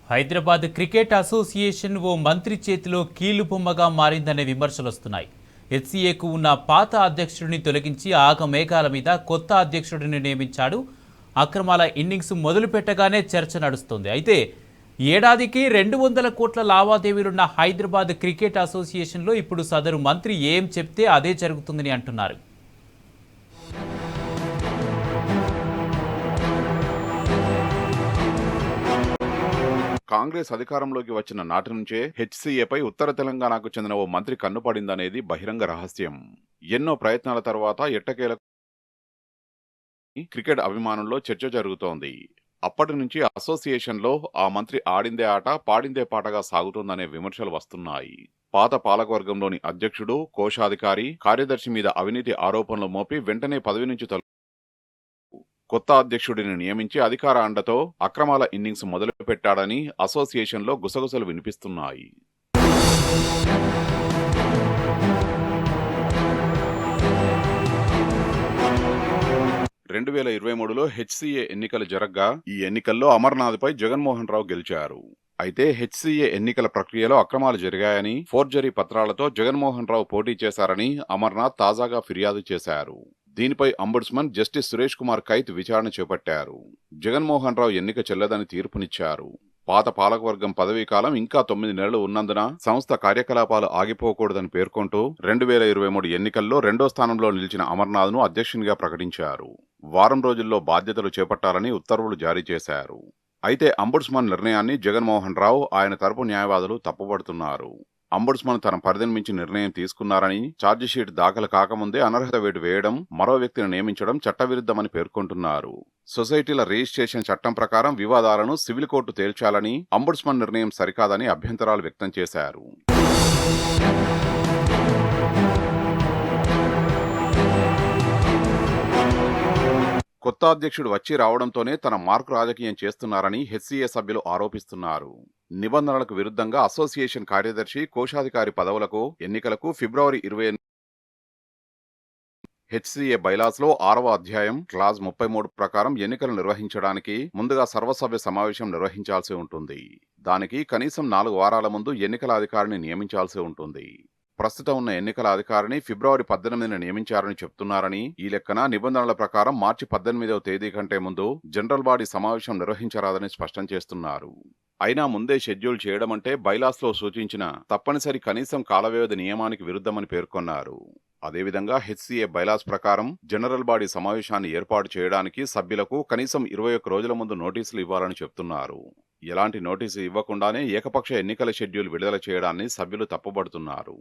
Hyderabad cricket association ఓ మంత్రి చేతిలో కీలుబొమ్మగా మారిందనే విమర్శలు వస్తున్నాయి. హెచ్సీఏకు ఉన్న పాత అధ్యక్షుడిని తొలగించి ఆగమేఘాల మీద కొత్త అధ్యక్షుడిని నియమించాడు. అక్రమాల ఇన్నింగ్స్ మొదలు పెట్టగానే చర్చ నడుస్తుంది. అయితే ఏడాదికి 200 కోట్ల లావాదేవీలున్న హైదరాబాద్ క్రికెట్ అసోసియేషన్లో ఇప్పుడు సదరు మంత్రి ఏం చెప్తే అదే జరుగుతుందని అంటున్నారు. కాంగ్రెస్ అధికారంలోకి వచ్చిన నాటి నుంచే హెచ్సీఏపై ఉత్తర తెలంగాణకు చెందిన ఓ మంత్రి కన్నుపడిందనేది బహిరంగ రహస్యం. ఎన్నో ప్రయత్నాల తర్వాత ఎట్టకేలకు క్రికెట్ అభిమానుల్లో చర్చ జరుగుతోంది. అప్పటి నుంచి అసోసియేషన్లో ఆ మంత్రి ఆడిందే ఆట పాడిందే పాటగా సాగుతోందనే విమర్శలు వస్తున్నాయి. పాత పాలకవర్గంలోని అధ్యక్షుడు, కోశాధికారి, కార్యదర్శి మీద అవినీతి ఆరోపణలు మోపి వెంటనే పదవి నుంచి కొత్త అధ్యక్షుడిని నియమించి అధికార అండతో అక్రమాల ఇన్నింగ్స్ మొదలుపెట్టాడని అసోసియేషన్లో గుసగుసలు వినిపిస్తున్నాయి. రెండు 2023లో హెచ్సీఏ ఎన్నికలు జరగ్గా ఈ ఎన్నికల్లో అమర్నాథ్పై జగన్మోహన్ రావు గెలిచారు. అయితే హెచ్సీఏ ఎన్నికల ప్రక్రియలో అక్రమాలు జరిగాయని, ఫోర్జరీ పత్రాలతో జగన్మోహన్ రావు పోటీ చేశారని అమర్నాథ్ తాజాగా ఫిర్యాదు చేశారు. దీనిపై ombudsman justice Suresh Kumar kite విచారణ చేపట్టారు. జగన్మోహన్ రావు ఎన్నిక చెల్లదని తీర్పునిచ్చారు. పాత పాలకవర్గం పదవీకాలం ఇంకా 9 నెలలు ఉన్నందున సంస్థ కార్యకలాపాలు ఆగిపోకూడదని పేర్కొంటూ 2023 ఎన్నికల్లో 2వ స్థానంలో నిలిచిన అమర్నాథ్ను అధ్యక్షునిగా ప్రకటించారు. వారం రోజుల్లో బాధ్యతలు చేపట్టాలని ఉత్తర్వులు జారీ చేశారు. అయితే అంబుడ్స్మన్ నిర్ణయాన్ని జగన్మోహన్ రావు, ఆయన తరపు న్యాయవాదులు తప్పుపడుతున్నారు. అంబుడ్స్మన్ తన పరిధిని మించి నిర్ణయం తీసుకున్నారని, ఛార్జిషీట్ దాఖలు కాకముందే అనర్హత వేటు వేయడం, మరో వ్యక్తిని నియమించడం చట్టవిరుద్ధమని పేర్కొంటున్నారు. సొసైటీల రిజిస్ట్రేషన్ చట్టం ప్రకారం వివాదాలను సివిల్ కోర్టు తేల్చాలని, అంబుడ్స్మన్ నిర్ణయం సరికాదని అభ్యంతరాలు వ్యక్తం చేశారు. కొత్త అధ్యక్షుడు వచ్చి రావడంతోనే తన మార్కు రాజకీయం చేస్తున్నారని హెచ్సీఏ సభ్యులు ఆరోపిస్తున్నారు. నిబంధనలకు విరుద్ధంగా అసోసియేషన్ కార్యదర్శి, కోశాధికారి పదవులకు ఎన్నికలకు ఫిబ్రవరి 28 హెచ్సీఏ బైలాస్లో 6వ అధ్యాయం క్లాజ్ 33 ప్రకారం ఎన్నికలు నిర్వహించడానికి ముందుగా సర్వసభ్య సమావేశం నిర్వహించాల్సి ఉంటుంది. దానికి కనీసం 4 వారాల ముందు ఎన్నికల అధికారిని నియమించాల్సి ఉంటుంది. ప్రస్తుతం ఉన్న ఎన్నికల అధికారిని ఫిబ్రవరి 18న నియమించారని చెప్తున్నారని, ఈ లెక్కన నిబంధనల ప్రకారం మార్చి 18వ తేదీ కంటే ముందు జనరల్ బాడీ సమావేశం నిర్వహించరాదని స్పష్టం చేస్తున్నారు. అయినా ముందే షెడ్యూల్ చేయడమంటే బైలాస్లో సూచించిన తప్పనిసరి కనీసం కాలవ్యవధి నియమానికి విరుద్ధమని పేర్కొన్నారు. అదేవిధంగా హెచ్సీఏ బైలాస్ ప్రకారం జనరల్ బాడీ సమావేశాన్ని ఏర్పాటు చేయడానికి సభ్యులకు కనీసం 21 రోజుల ముందు నోటీసులు ఇవ్వాలని చెప్తున్నారు. ఎలాంటి నోటీసు ఇవ్వకుండానే ఏకపక్ష ఎన్నికల షెడ్యూల్ విడుదల చేయడాన్ని సభ్యులు తప్పుపడుతున్నారు.